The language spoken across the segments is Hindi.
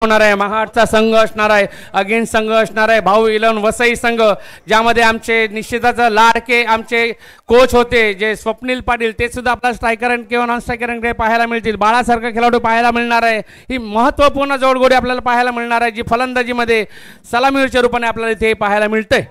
होणार आहे, महाडचा संघ असणार आहे, अगेन्स्ट संघ असणार आहे, भाऊ 11 वसई संघ, ज्यामध्ये आमचे निश्चितच लाडके आमचे कोच होते जे स्वप्नील पाटील, ते सुद्धा आपला स्ट्रायकर किंवा नॉन स्ट्रायकर पाहायला मिळतील. बाळासारखा खेळाडू पाहायला मिळणार आहे. ही महत्त्वपूर्ण जोडगोडी आपल्याला पाहायला मिळणार आहे, जी फलंदाजीमध्ये सलामीच्या रूपाने आपल्याला इथे पाहायला मिळते.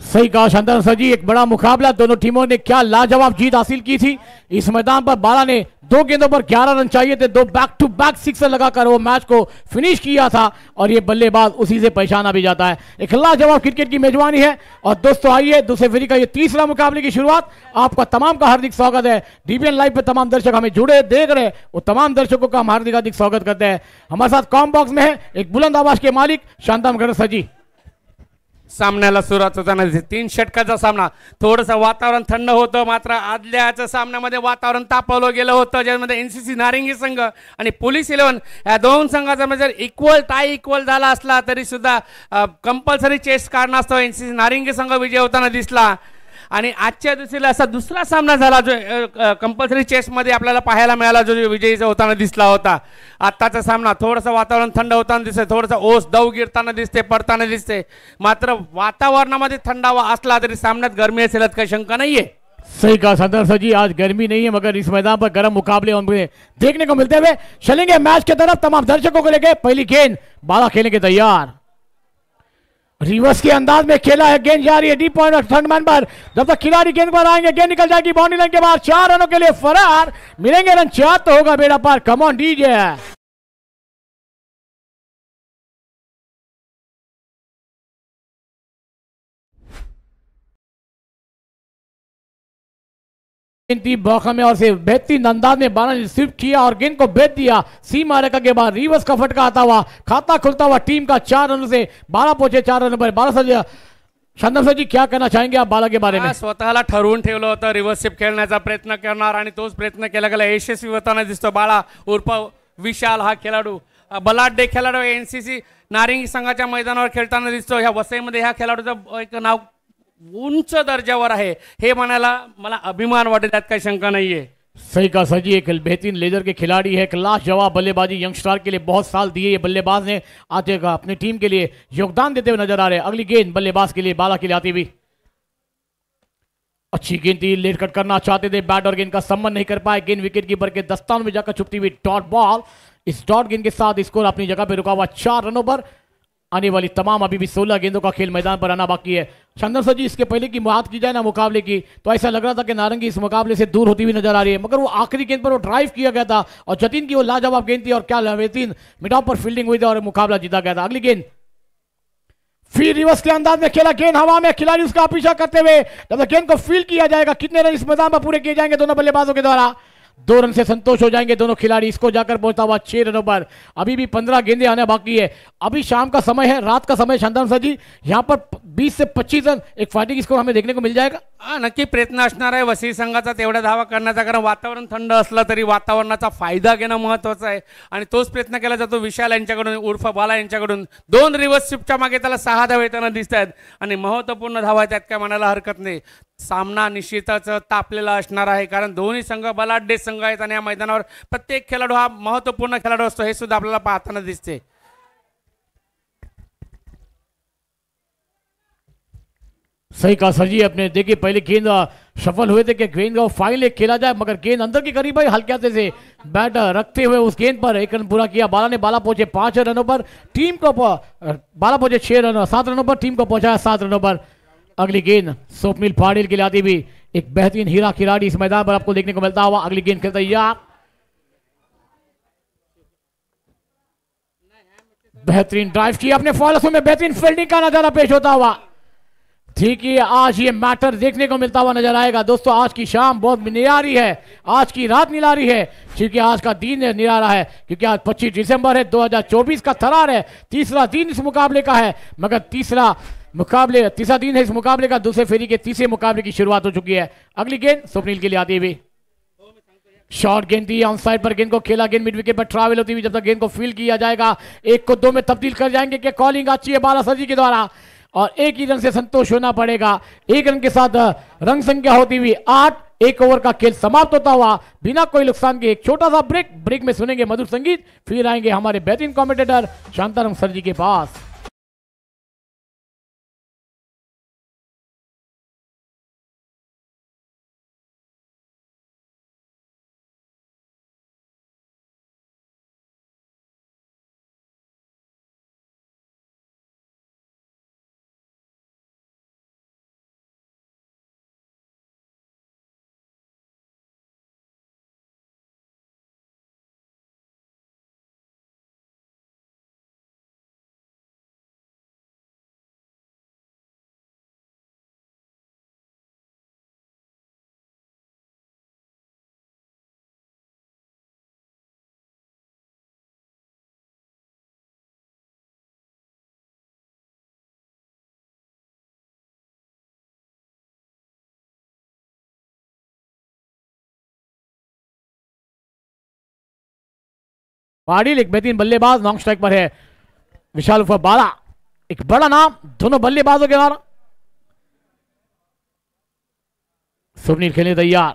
सही कहा शानदार सर जी, एक बड़ा मुकाबला, दोनों टीमों ने क्या लाजवाब जीत हासिल की थी. इस मैदान पर बाला ने 2 गेंदों पर 11 रन चाहिए थे, 2 बैक टू बैक सिक्सर लगाकर वो मैच को फिनिश किया था और ये बल्लेबाज उसी से पहचाना भी जाता है. एक लाजवाब क्रिकेट की मेजबानी है. और दोस्तों आइए दूसरे फेरी का ये तीसरा मुकाबले की शुरुआत. आपका तमाम का हार्दिक स्वागत है. डीबीएन लाइव पे तमाम दर्शक हमें जुड़े देख रहे, वो तमाम दर्शकों का हम हार्दिक स्वागत करते हैं. हमारे साथ कॉम बॉक्स में है एक बुलंद आवाज के मालिक शांताम गढ़ सर जी. सामन्याला सुरुवात होताना 3 षटकाचा सामना. थोडंसं वातावरण थंड होतं, मात्र आदल्याच्या सामन्यामध्ये वातावरण तापवलं गेलं होतं, ज्यामध्ये एनसीसी नारिंगी संघ आणि पोलीस 11 या दोन संघाचा जर इक्वल झाला असला तरी सुद्धा कंपल्सरी चेस कारणास्तव एनसीसी नारिंगी संघ विजय होताना दिसला. आणि आजच्या दिवशीला असा दुसरा सामना झाला जो कंपल्सरी चेसमध्ये आपल्याला पाहायला मिळाला, जो विजयी होताना दिसला होता. आत्ताचा सामना थोडंसं वातावरण थंड होताना दिसते, थोडंसं ओस दव गिरताना दिसते, पडताना दिसते. मात्र वातावरणामध्ये थंडावा असला तरी सामन्यात गरमी असेल काही शंका नाहीये. सही कहा शानदार सर जी, आज गर्मी नहीं है मगर इस मैदान पर गर्म मुकाबले हमें देखने को मिलते हुए. चलेंगे मैच की तरफ, तमाम दर्शकों को लेके. पहली गेंद बाला खेलने के तैयार. रिवर्स के अंदाज में खेला है, गेंद जा रही है डीप पॉइंट थर्ड मैन पर. जब तक खिलाड़ी गेंद पर आएंगे गेंद निकल जाएगी बाउंड्री लाइन के बाद. 4 रनों के लिए फरार. मिलेंगे रन 4 तो होगा बेड़ा पार. Come on DJ. बौखा में और से बेहतरीन अंदाज में बाला ने स्विप किया और गेंद को बेच दिया. सीमा रेखा के बाद रिवर्स का फटका आता हुआ, खाता खुलता हुआ टीम का 4 रनों से बाला पहुंचे 4 रनों पर. बाला सर, शानदार सर जी, क्या कहना चाहेंगे आप बाला के बारे में? स्वतःला ठरवून ठेवलं होतं रिवर्स स्विप खेळण्याचा प्रयत्न करणार आणि तोच प्रयत्न केला गेला, यशस्वी होताना दिसतो. बाला उर्फ विशाल हा खेळाडू, बलाढ्य खेळाडू, एनसीसी नारिंगी संघाच्या मैदानावर खेळताना दिसतो. ह्या वसईमध्ये ह्या खेळाडूचं एक नाव उंच दर्जावर आहे, हे म्हणायला मला अभिमान वाटत, त्यात काही शंका नाहीये. सही कहा सर जी, एक बेहतरीन लेजर के खिलाड़ी है, क्लास जवाब बल्लेबाजी यंगस्टार के लिए बहुत साल दिए ये बल्लेबाज ने, आज अपनी टीम के लिए योगदान देते हुए नजर आ रहे हैं. अगली गेंद बल्लेबाज के लिए, बाला के लिए आती हुई. अच्छी गेंद थी, लेट कट करना चाहते थे, बैट और गेंद का संबंध नहीं कर पाए. गेंद विकेट कीपर के दस्तान में जाकर छुपती हुई डॉट बॉल. इस डॉट गेंद के साथ स्कोर अपनी जगह पर रुका हुआ 4 रनों पर. आने वाली तमाम अभी भी 16 गेंदों का खेल मैदान पर आना बाकी है. शानदार सर जी, इसके पहले की बात की जाए ना मुकाबले की, तो ऐसा लग रहा था कि नारंगी इस मुकाबले से दूर होती हुई नजर आ रही है, मगर वो आखिरी गेंद पर वो ड्राइव किया गया था और जतीन की वो लाजवाब गेंद थी और क्या बेहतरीन मिडाव पर फील्डिंग हुई थी और मुकाबला जीता गया था. अगली गेंद फिर रिवर्स के अंदाज में खेला, गेंद हवा में, खिलाड़ी उसका पीछा करते हुए. जब गेंद को फील्ड किया जाएगा, कितने रन इस मैदान पर पूरे किए जाएंगे दोनों बल्लेबाजों के द्वारा? 2 रन से संतोष हो जाएंगे दोनों खिलाड़ी. इसको जाकर पहुंचता हुआ 6 रनों पर. अभी भी 15 गेंदें आने बाकी है. अभी शाम का समय है, रात का समय. शानदार सर जी, यहाँ पर 20 से 25 रन एक फाइटिंग स्कोर हमें देखने को मिल जाएगा. नक्की प्रयत्न असणार आहे वसई संघाचा तेवढा धावा करण्याचा, कारण वातावरण थंड असलं तरी वातावरणाचा फायदा घेणं महत्त्वाचं आहे आणि तोच प्रयत्न केला जातो विशाल यांच्याकडून, उर्फ बाला यांच्याकडून. 2 रिवर्स स्विपच्या मागे त्याला 6 धावा येताना दिसत आहेत आणि महत्त्वपूर्ण धावा, त्यात काय म्हणायला हरकत नाही. सामना निश्चितच तापलेला असणार आहे, कारण दोन्ही संघ बलाढ्य संघ आहेत आणि या मैदानावर प्रत्येक खेळाडू हा महत्त्वपूर्ण खेळाडू असतो, हे सुद्धा आपल्याला पाहताना दिसते. सही कहा सर जी, अपने देखिए पहले गेंद सफल हुए थे कि गेंद को फाइनल खेला जाए, मगर गेंद अंदर की करीब आई, हल्के से बैट रखते हुए उस गेंद पर 1 रन पूरा किया. बाला ने, बाला पहुंचे 5 रनों पर, टीम को बाला पहुंचे 6 रन 7 रनों पर, टीम को पहुंचाया 7 रनों पर. अगली गेंद स्वप्निल पाटिल के लिए आती हुई, एक बेहतरीन हीरा खिलाड़ी इस मैदान पर आपको देखने को मिलता हुआ. अगली गेंद खेलता तैयार, बेहतरीन ड्राइव किया अपने फॉलोअर्स में, बेहतरीन फील्डिंग का नजारा पेश होता हुआ. ठीक है, आज ये मैटर देखने को मिलता हुआ नजर आएगा. दोस्तों आज की शाम बहुत निरारी है, आज की रात निरारी है, क्योंकि आज का दिन निरारा है, क्योंकि आज 25 दिसंबर है, 2024 का थरार है. तीसरा दिन इस मुकाबले का है, मगर तीसरा दिन है इस मुकाबले का. दूसरे फेरी के तीसरे मुकाबले की शुरुआत हो चुकी है. अगली गेंद स्वप्निल के लिए आती हुई, शॉर्ट गेंद थी, ऑन साइड पर गेंद को खेला, गेंद मिड विकेट पर ट्रैवल होती हुई. जब तक गेंद को फील्ड किया जाएगा 1 को 2 में तब्दील कर जाएंगे कि कॉलिंग अच्छी है बाला सर जी के द्वारा और 1 ही रन से संतोष होना पड़ेगा. 1 रन के साथ रन संख्या होती हुई 8. एक ओवर का खेल समाप्त होता हुआ बिना कोई नुकसान के एक छोटा सा ब्रेक में सुनेंगे मधुर संगीत, फिर आएंगे हमारे बेहतरीन कमेंटेटर शांताराम सर जी के पास। पाटिल एक बेहतरीन बल्लेबाज लॉन्ग स्ट्राइक पर है, विशाल उर्फ बाला एक बड़ा नाम दोनों बल्लेबाजों के द्वारा। स्वप्निल खेलने तैयार,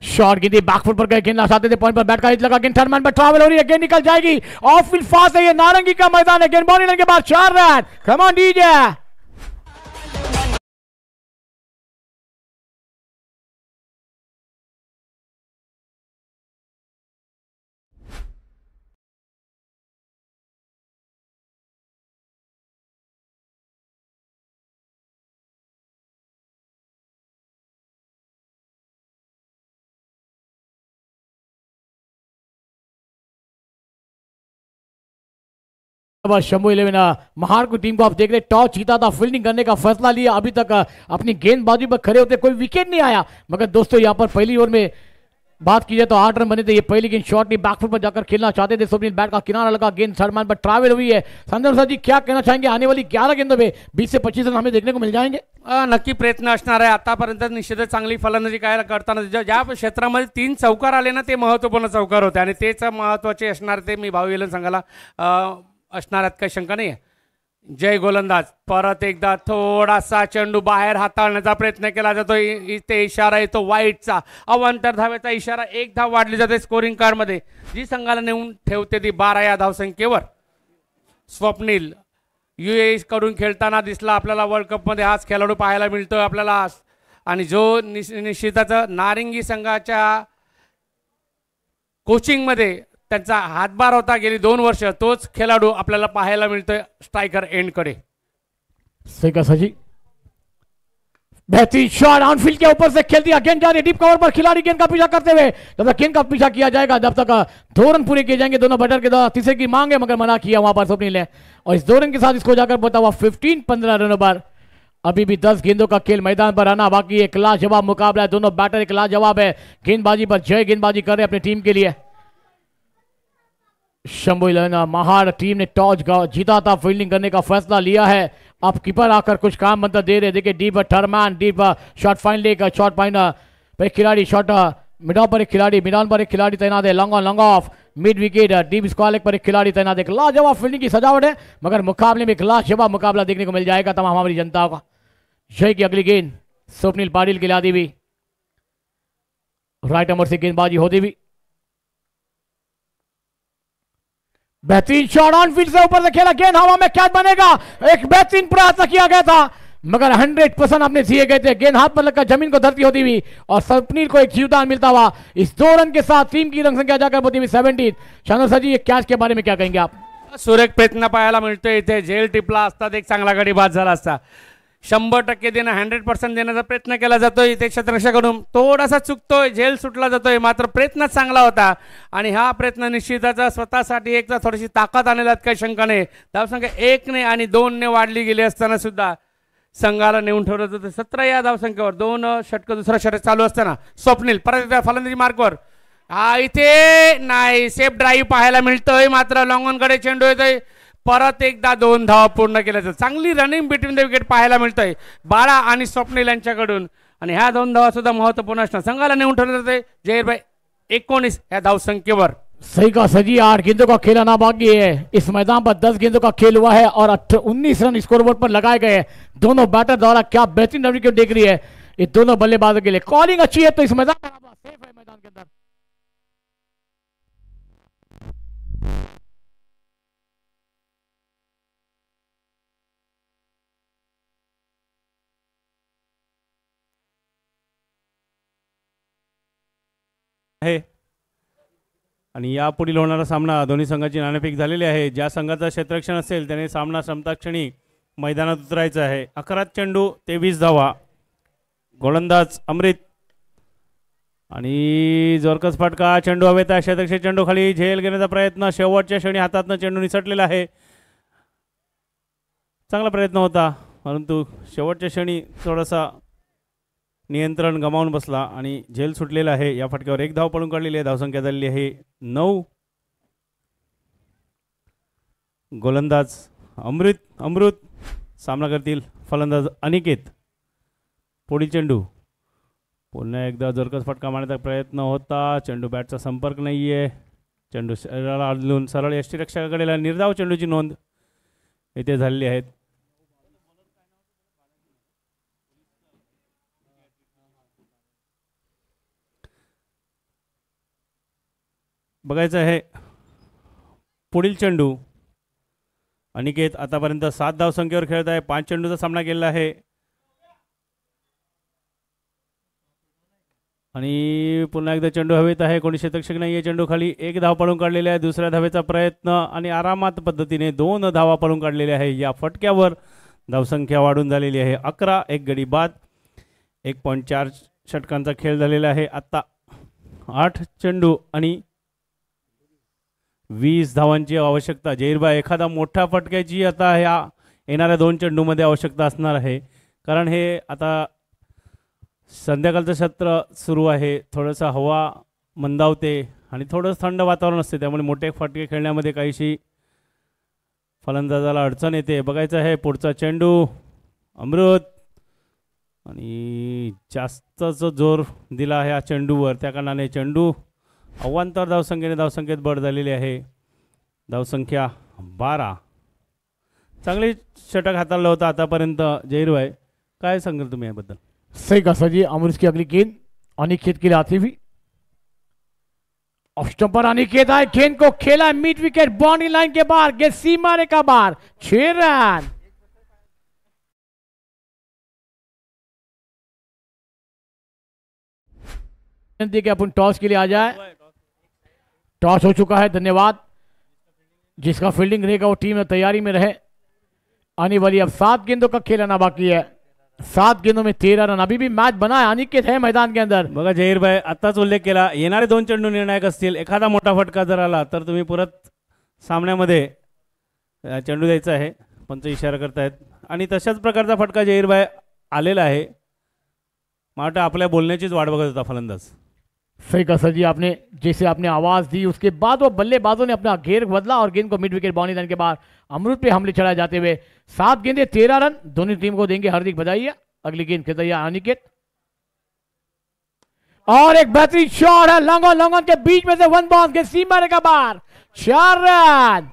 शॉट गेंद बैकफुट पर गए, गेंद चाहते थे पॉइंट पर बैट का हिट लगा, गेंद थर्ड मैन पर ट्रैवल हो रही है, गेंद निकल जाएगी ऑफ फील्ड फास्ट है, ये नारंगी का मैदान है, गेंद बॉलिंग के बाद 4 run. Come on DJ. Shambhu 11 Mahar की टीम को आप देख रहे, टॉस जीता था, फील्डिंग करने का फैसला लिया, अभी तक अपनी गेंदबाजी पर खड़े होते कोई विकेट नहीं आया, मगर दोस्तों यहां पर पहली ओवर में बात की जाए तो 8 रन बने थे, ये पहली गेंद शॉट नहीं बैकफुट पर जाकर खेलना चाहते थे, स्वप्निल बैट का किनारा लगा, गेंद थर्ड मैन पर ट्रैवल हुई है। संदर्भ सर जी क्या कहना चाहेंगे, आने वाली 11 गेंदों में 20 से 25 रन हमें देखने को मिल जाएंगे? नक्की प्रयत्न असणार आहे, आतापर्यंत निश्चितच चांगली फलंदाजी काय करताना ज्या क्षेत्रामध्ये 3 चौकार आले ना ते महत्त्वपूर्ण चौकार होते आणि तेच महत्त्वाचे असणार ते मी भाऊ येलन संघाला असणार आहेत, काही शंका नाही आहे। जय गोलंदाज परत एकदा थोडासा चेंडू बाहेर हाताळण्याचा प्रयत्न केला जातो, इथे इशारा येतो वाईटचा, अवांतर धावेचा इशारा, 1 धाव वाढली जाते स्कोरिंग कार्डमध्ये, जी संघाला नेऊन ठेवते ती 12 या धावसंख्येवर। स्वप्निल यूएई कडून खेळताना दिसला आपल्याला, वर्ल्ड कपमध्ये हाच खेळाडू पाहायला मिळतोय आपल्याला, आणि जो निश्चितच नारिंगी संघाच्या कोचिंगमध्ये त्यांचा हातभार होता गेली 2 वर्ष, तोच खेळाडू आपल्याला पाहायला मिळतोय स्ट्राइकर एंड कडे। सही कहा सजी, बेहतरीन शॉट ऑनफील्ड के ऊपर से खेल दिया, गेंद जा रही डीप कवर पर, खिलाड़ी गेंद का पीछा करते हुए, जब तक गेंद का पीछा किया जाएगा जब तक 2 रन पूरे किए जाएंगे दोनों बैटर के द्वारा। तीसरे की मांग है मगर मना किया वहां पर स्वप्निल ने, और इस 2 रन के साथ इसको जाकर पता हुआ 15 रनों पर। अभी भी 10 गेंदों का खेल मैदान पर आना बाकी, एक लाजवाब मुकाबला है, दोनों बैटर एक लाजवाब है, गेंदबाजी पर जय गेंदबाजी कर रहे अपनी टीम के लिए। शंभू 11 महार टीम ने टॉस जीता था, फील्डिंग करने का फैसला लिया है, अब कीपर आकर कुछ काम मतलब दे रहे, देखिए डीप टर्मैन डीप शॉट फाइन लेकर शॉट फाइन पर खिलाड़ी, शॉट मिड ऑफ पर एक खिलाड़ी, मिड ऑन पर एक खिलाड़ी तैनात है, long on long off, mid wicket deep square leg पर एक खिलाड़ी तैनात है। लाजवाब फील्डिंग की सजावट है, मगर मुकाबले में एक लाजवाब मुकाबला देखने को मिल जाएगा तमाम हमारी जनता का। जय की अगली गेंद स्वप्निल पाटिल के लिए आती हुई, राइट नंबर से गेंदबाजी होती हुई, बेहतरीन शॉट ऑन फील्ड से ऊपर से खेला, गेंद हवा में कैच बनेगा, एक बेहतरीन प्रयास किया गया था मगर 100% अपने दिए गए थे, गेंद हाथ पर लगकर जमीन को धरती होती हुई और स्वप्निल को एक जीवदान मिलता हुआ। इस 2 रन के साथ टीम की रन संख्या जाकर होती हुई 17। शानदार सर जी ये कैच के बारे में क्या कहेंगे आप? सुरेख प्रयत्न पाहायला मिळतोय, इथे झेल टिपला असता एक चांगला गडी बाद झाला असता, 100% देणं 100% देण्याचा प्रयत्न केला जातोय, इथे क्षेत्ररक्षकाकडून थोडासा चुकतोय, झेल सुटला जातोय, मात्र प्रयत्न चांगला होता आणि हा प्रयत्न निश्चितच स्वतःसाठी एक थोडीशी ताकद आणण्यात काही शंका नाही। धावसंख्या 1 ने आणि 2 ने वाढली गेली असताना सुद्धा संघाला नेऊन ठेवलं जातं 17 या धावसंख्येवर, 2 षटक दुसरा षटक चालू असताना स्वप्निल परत एकदा फलंदाजी मार्कवर, इथे नाही सेफ ड्राईव्ह पाहायला मिळतोय, मात्र लॉंग ऑन कडे चेंडू येतोय, परत एकदा 2 धावा पूर्ण केल्याचं चांगली रनिंग बिटवीन द विकेट पाहायला मिळतंय बाळा आणि स्वप्निल यांच्याकडून, आणि ह्या 2 धावा सुद्धा महत्त्वपूर्ण असणार, संघाला नेऊन ठेवलं जाते जहीरभाई 19 या धावसंख्येवर। सही का सजी, 8 गेंदों का खेल आना बाकी है, इस मैदान पर 10 गेंदों का खेल हुआ है और 19 रन स्कोरबोर्ड पर लगाए गए, दोनों बैटर द्वारा क्या बेहतरीन रन विकेट देख रही है। ये दोनों बल्लेबाजों के लिए कॉलिंग अच्छी है, तो इस मैदान सेफ है मैदान के अंदर। आहे आणि यापुढील होणारा सामना दोन्ही संघाची नाणेफेक झालेली आहे। ज्या संघाचा क्षेत्ररक्षण असेल त्याने सामना क्षणी मैदानात उतरायचं आहे। 11 चेंडू 23 धावा, गोलंदाज अमृत आणि जोरकस फटका, चेंडू हवेत आहे, क्षेत्ररक्षक चेंडू खाली झेल घेण्याचा प्रयत्न, शेवटच्या क्षणी हातातनं चेंडू निसटलेला आहे। चांगला प्रयत्न होता परंतु शेवटच्या क्षणी थोडासा नियंत्रण गमावून बसला आणि झेल सुटलेला आहे। या फटक्यावर 1 धाव पळून काढलेली आहे, धावसंख्या झालेली आहे 9। गोलंदाज अमृत सामना करतील फलंदाज अनिकेत। पुढील चेंडू पुन्हा एकदा जोरकस फटका मारण्याचा प्रयत्न होता, चेंडू बॅटचा संपर्क नाहीये, चेंडू शरीराला आदलून सरळ यष्टीरक्षकाकडे निर्धाव चेंडूची नोंद इथे झालेली आहे। बघायचं आहे पुढील चेंडू। अनिकेत आतापर्यंत 7 धावसंख्येवर खेळत आहे, 5 चेंडूचा सामना केला आहे आणि पुन्हा एकदा चेंडू हवेत आहे, कोणी क्षेत्ररक्षक नाहीये, चेंडू खाली 1 धाव पळून काढलेला आहे। दुसऱ्या धावेचा प्रयत्न आणि आरामात पद्धतीने 2 धावा पळून काढलेल्या आहे। या फटक्यावर धावसंख्या वाढून झालेली आहे 11, 1 गडी बाद, 1.4 षटकांचा खेळ झालेला आहे। आता 8 चेंडू आणि 20 धावांची आवश्यकता। जहीरभाई एखादा मोठा फटक्याची आता ह्या येणाऱ्या 2 चेंडूमध्ये आवश्यकता असणार आहे, कारण हे आता संध्याकाळचं सत्र सुरू आहे, थोडंसं हवा मंदावते आणि थोडंसं थंड वातावरण असते, त्यामुळे मोठे फटके खेळण्यामध्ये काहीशी फलंदाजाला अडचण येते। बघायचं आहे पुढचा चेंडू अमृत आणि जास्तच जोर दिला आहे या चेंडूवर, त्या कारणाने चेंडू अवांतर धावसंख्येत बढ झालेली आहे। धावसंख्या 12। चांगले षटक हाताळलं होतं आतापर्यंत जहीरभाई, काय सांगाल तुम्ही याबद्दल? सही कहा सर जी। अमृत की अगली गेंद अनिकेत के लिए आती हुई, ऑफ स्टंप पर अनिकेत आए, गेंद को खेला मिड विकेट बाउंड्री लाइन के बाहर, गेंद सीमा रेखा बाहर, 6 रन। देखिए अपन टॉस के लिए आ जाए, टॉस हो चुका है, धन्यवाद। जिसका फील्डिंग रहेगा वो टीम में तैयारी में रहे। आने वाली अब 7 गेंदों का खेलना बाकी है, 7 गेंदों में 13 रन, अभी भी मैच बना है, अनिकेत है मैदान के अंदर। बघा जहीरभाई आताच उल्लेख केला, येणारे 2 चेंडू निर्णायक असतील, एखादा मोठा फटका जर आला तर तुम्ही परत सामन्यामध्ये चेंडू द्यायचा आहे, पंच इशारा करतायत आणि तशाच प्रकारचा फटका जहीरभाई आलेला आहे। मला वाटतं आपल्या बोलण्याचीच वाट बघत होता फलंदाज। सही कहा सर जी आपने, जैसे आपने आवाज दी उसके बाद वो बल्लेबाजों ने अपना घेर बदला और गेंद को मिड विकेट बाउंड्री लाइन के बाहर अमृत पे हमले चढ़ाए जाते हुए 7 गेंदे 13 रन, दोनों टीम को देंगे हार्दिक बधाई। अगली गेंद खेलता है अनिकेत और एक बेहतरीन शॉट है, लॉन्गन के बीच में से 1 बाउंस के सीमा रेखा बाहर, 4 रन।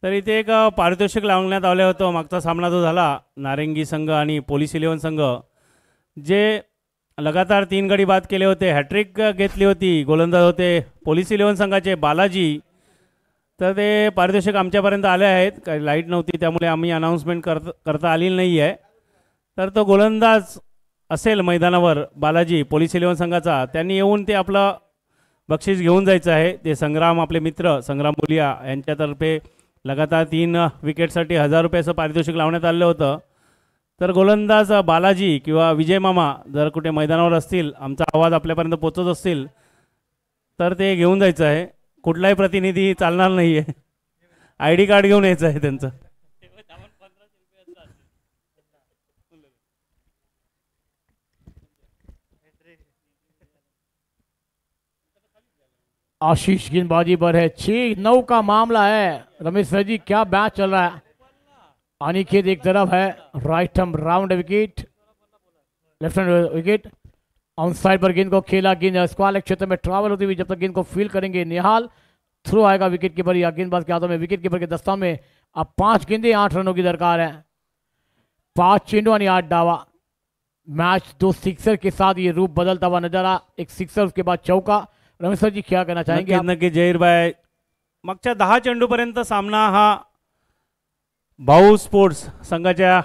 तर इथे एक पारितोषिक लावण्यात आलं होतं। मागचा सामना जो झाला नारंगी संघ आणि पोलीस 11 संघ, जे लगातार 3 गडी बाद केले होते, हॅट्रिक घेतली होती, गोलंदाज होते पोलीस 11 संघाचे बालाजी, तर ते पारितोषिक आमच्यापर्यंत आले आहेत। काही लाईट नव्हती त्यामुळे आम्ही अनाउन्समेंट करता आलेली नाही आहे। तर तो गोलंदाज असेल मैदानावर बालाजी पोलीस 11 संघाचा, त्यांनी येऊन ते आपलं बक्षीस घेऊन जायचं आहे। ते संग्राम आपले मित्र संग्राम बोलिया यांच्यातर्फे लगातार 3 विकेटसाठी 1000 रुपयाचं पारितोषिक लावण्यात आलं होतं। तर गोलंदाज बालाजी किंवा विजय मामा जर कुठे मैदानावर असतील, आमचा आवाज आपल्यापर्यंत पोहोचत असतील तर ते घेऊन जायचं आहे। कुठलाही प्रतिनिधी चालणार नाही आहे, ID कार्ड घेऊन यायचं आहे त्यांचं। आशीष गेंदबाजी पर है, 6-9 का मामला है। रमेश सर जी क्या मैच चल रहा है। अनिकेत एक तरफ है, right hand round wicket, left hand wicket, on side पर गेंद को खेला, गेंद स्क्वायर लेग क्षेत्र में ट्रैवल होती हुई जब तक गेंद को फील करेंगे निहाल, थ्रो आएगा विकेट कीपर या गेंदबाज के हाथों में। विकेट कीपर के दस्तान में अब 5 गेंदे 8 रनों की दरकार है। 5 चेंडू आणि 8 डावा। मैच 2 सिक्सर के साथ ये रूप बदलता हुआ नजर आ। एक सिक्सर उसके बाद चौका। रमेश सर जी क्या कहना चाहेंगे? नक्की जहीरभाई, मागच्या 10 चेंडूपर्यंत सामना हा भाऊ स्पोर्ट्स संघाच्या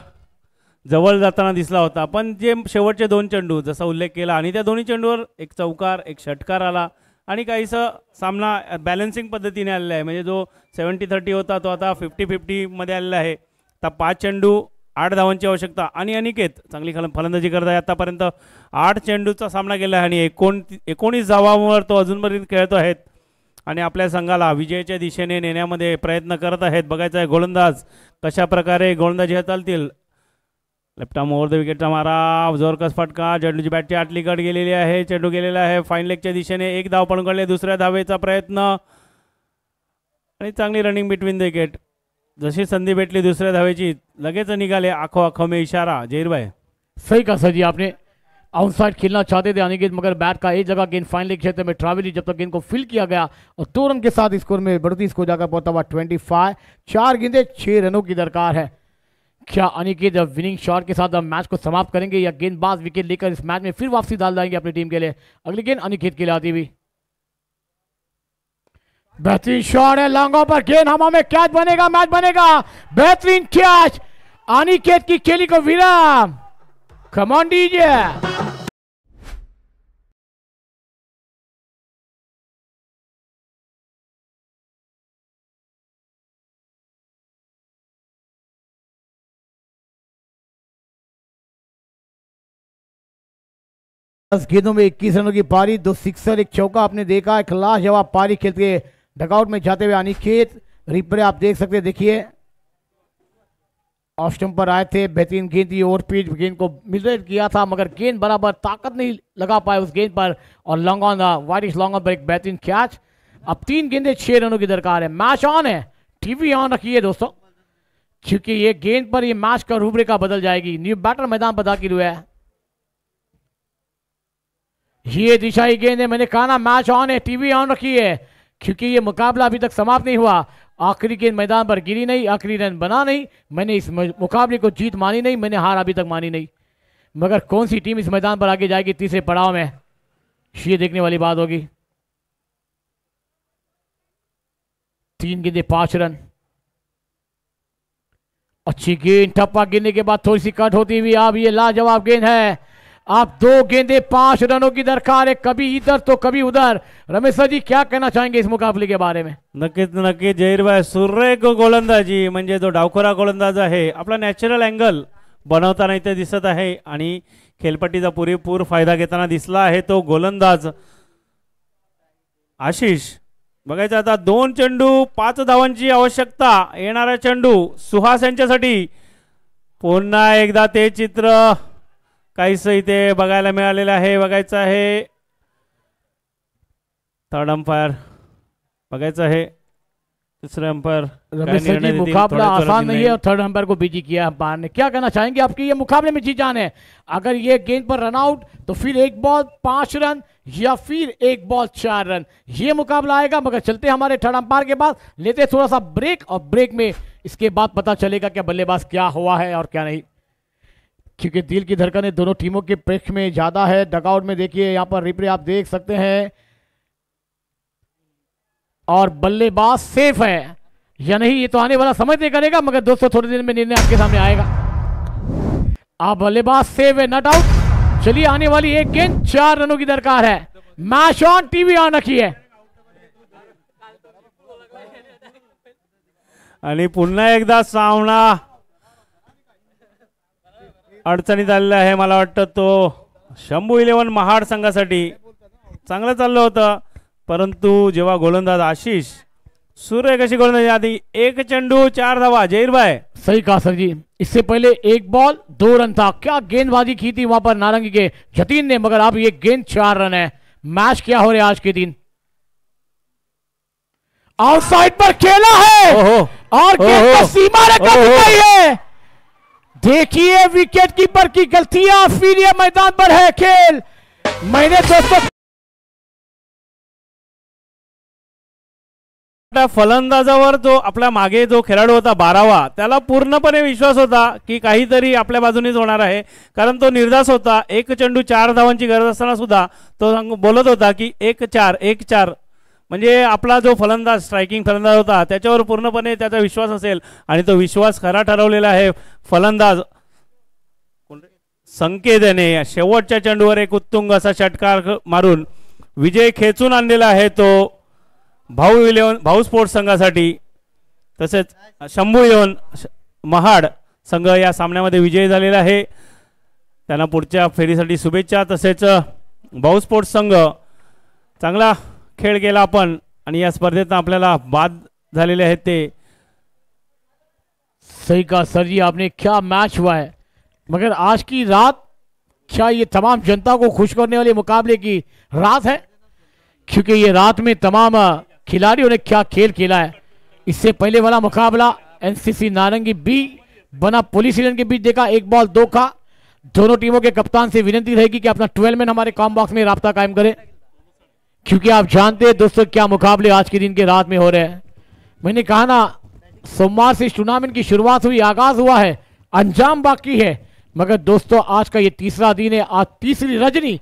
जवळ जाताना दिसला होता, पण जे शेवटचे 2 चेंडू जसा उल्लेख केला आणि त्या दोन्ही चेंडूवर एक चौकार एक षटकार आला आणि काहीसं सामना बॅलन्सिंग पद्धतीने आलेला आहे. म्हणजे जो 70-30 होता तो आता 50-50 मध्ये आलेला आहे. आता 5 चेंडू 8 धावांची आवश्यकता आणि अनिकेत चांगली फलंदाजी करत आहे. आतापर्यंत 8 चेंडूचा सामना केला आहे आणि 19 धावांवर तो अजूनपर्यंत खेळतो आहेत आणि आपल्या संघाला विजयाच्या दिशेने नेण्यामध्ये प्रयत्न करत आहेत. बघायचं आहे गोलंदाज कशा प्रकारे गोलंदाजी हाताळतील. लेफ्ट आर्म ओव्हर द विकेटचा मारा, जोरकस फटका, चेंडूची बॅटची आतली कट गेलेली आहे, चेंडू गेलेला आहे फाईन लेगच्या दिशेने. एक धाव पण काढले, दुसऱ्या धावेचा प्रयत्न आणि चांगली रनिंग बिटवीन द विकेट. जशी संधी भेटली दुसऱ्या धावेची लगेच निघाले आखो आखो में इशारा. जहीर भाई सही कहा सर जी आपने। आउटसाइड खेलना चाहते थे अनिकेत, मगर बैट का एक जगह गेंद फाइन लेग क्षेत्र में ट्रैवल जब तक गेंद को फील किया गया और 2 रन के साथ स्कोर में बढ़ती स्कोर जाकर पहुंचा हुआ 25। 4 गेंदे 6 रनों की दरकार है। क्या अनिकेत विनिंग शॉट के साथ मैच को समाप्त करेंगे या गेंदबाज विकेट लेकर इस मैच में फिर वापसी डाल जाएंगे अपनी टीम के लिए? अगली गेंद अनिकेत के लिए आती हुई बेहतरीन शॉट है, लॉन्ग ऑफ पर गेंद हवा में, कैच बनेगा, मैच बनेगा। बेहतरीन कैच अनिकेत की खेली को विराम। Come on DJ. गेंदों में 21 रनों की पारी, 2 सिक्सर एक चौका आपने देखा। एक लाजवाब पारी खेलते हुए डगआउट में जाते हुए अनिकेत। रिप्ले आप देख सकते हैं, देखिए ऑफ स्टंप पर आए थे, बेहतरीन गेंद थी, ओवर पिच गेंद को मिसरेट किया था मगर गेंद बराबर ताकत नहीं लगा पाए उस गेंद पर और long on widish long on पर एक बेहतरीन कैच। अब 3 गेंदे 6 रनों की दरकार है। मैच ऑन है, टीवी ऑन रखिए दोस्तों, क्योंकि ये गेंद पर ये मैच का रूपरेखा बदल जाएगी। न्यू बैटर मैदान पर दाखिल हुआ है। ये दिशाई गेंद है, मैंने कहा ना मैच ऑन है, टीवी ऑन रखिए, क्योंकि ये मुकाबला अभी तक समाप्त नहीं हुआ। आखिरी गेंद मैदान पर गिरी नहीं, आखिरी रन बना नहीं, मैंने इस मुकाबले को जीत मानी नहीं, मैंने हार अभी तक मानी नहीं। मगर कौन सी टीम इस मैदान पर आगे जाएगी तीसरे पड़ाव में, ये देखने वाली बात होगी। 3 गेंदे 5 रन। अच्छी गेंद, ठप्पा गिरने के बाद थोड़ी सी कट होती हुई अब ये लाजवाब गेंद है। आप 2 गेंदे 5 रनों की दरकार है, कभी इधर तो कभी उधर। रमेश सर जी क्या कहना चाहेंगे इस मुकाबले के बारे में? नक्की जहीरभाई, सुरेख गोलंदाजी म्हणजे जो डावखोरा गोलंदाज आहे आपला नॅचरल अँगल बनवताना इथे दिसत आहे आणि खेळपट्टीचा पुरेपूर फायदा घेताना दिसला आहे तो गोलंदाज आशिष। बघायचं आता 2 चेंडू 5 धावांची आवश्यकता, येणारा चेंडू सुहास यांच्यासाठी। पुन्हा एकदा ते चित्र काहीसं इथे बघायला मिळालेलं आहे। बघायचं आहे थर्ड अंपायर, बघायचं आहे तीसरे अंपायर। मुकाबला आसान नहीं है और थर्ड अंपायर को बिजी किया अंपायर ने। क्या कहना चाहेंगे आपकी ये मुकाबले में जी जान है? अगर ये गेंद पर रन आउट तो फिर 1 बॉल 5 रन या फिर 1 बॉल 4 रन, ये मुकाबला आएगा। मगर चलते हमारे थर्ड अंपायर के बाद, लेते थोड़ा सा ब्रेक और ब्रेक में इसके बाद पता चलेगा क्या बल्लेबाज क्या हुआ है और क्या नहीं, क्योंकि दिल की धड़कनें दोनों टीमों के पक्ष में ज्यादा है। डगआउट में देखिए, यहां पर रिप्ले आप देख सकते हैं और बल्लेबाज सेफ है या नहीं ये तो आने वाला समय तय करेगा, मगर दोस्तों थोड़ी देर में निर्णय आपके सामने आएगा। अब बल्लेबाज सेफ है, नॉट आउट। चलिए आने वाली एक गेंद 4 रनों की दरकार है। मैच ऑन, टीवी ऑन रखिए। आणि पुन्हा एकदा सामना अडचणीत आलेला आहे। मला वाटतं तो शंभू 11 महाड संघासाठी चांगलं चाललं होतं, परंतु जेव्हा गोलंदाज आशिष सूर्य कशी गोलंदाजी आधी 1 चेंडू 4 धावा। जहीर भाई सही कहा सर जी, इससे पहले 1 बॉल 2 रन था। क्या गेंदबाजी की थी वहां पर नारंगी के जतीन ने, मगर अब ये गेंद 4 रन है। मैच क्या हो रहा है आज के दिन? आउटसाइड पर खेला है और गेंद को सीमा रेखा दिखाई है। देखिए विकेट कीपर की गलतियां, फिर ये मैदान पर है खेल। मैंने दोस्तों त्या फलंदाजावर जो आपल्या मागे जो खेळाडू होता 12वा, त्याला पूर्णपणे विश्वास होता की काहीतरी आपल्या बाजूनेच होणार आहे, कारण तो निर्धास्त होता. एक चेंडू 4 धावांची गरज असताना सुद्धा तो बोलत होता की 1-4 1-4, म्हणजे आपला जो फलंदाज स्ट्रायकिंग फलंदाज होता त्याच्यावर पूर्णपणे त्याचा विश्वास असेल आणि तो विश्वास खरा ठरवलेला आहे. फलंदाज संकेत याने शेवटच्या चेंडूवर एक उत्तुंग असा षटकार मारून विजय खेचून आणलेला आहे तो भाऊ स्पोर्ट्स संघासाठी. तसेच शंभू इलेव्हन महाड संघ या सामन्यामध्ये विजयी झालेला आहे. त्यांना पुढच्या फेरीसाठी शुभेच्छा. तसेच भाऊ स्पोर्ट्स संघ चांगला खेळ केला आपण आणि या स्पर्धेत आपल्याला बाद झालेले आहेत ते. सही कहा सर जी आपने, क्या मैच हुआ है, मगर आज की रात क्या ये तमाम जनता को खुश करने वाले मुकाबले की रात है, क्योंकि ये रात में तमाम खिलाड़ियों ने क्या खेल खेला है. इससे पहले वाला मुकाबला एनसीसी नारंगी बी बना पुलिस इलेवन के बीच देखा, 1 बॉल 2 का. दोनों टीमों के कप्तान से विनती रहेगी कि अपना 12 मैन हमारे कॉम बॉक्स में राब्ता कायम करें, क्योंकि आप जानते हैं दोस्तों क्या मुकाबले आज के दिन के रात में हो रहे हैं. मैंने कहा ना, सोमवार से इस टूर्नामेंट की शुरुआत हुई, आगाज हुआ है, अंजाम बाकी है, मगर दोस्तों आज का ये तीसरा दिन है, आज तीसरी रजनी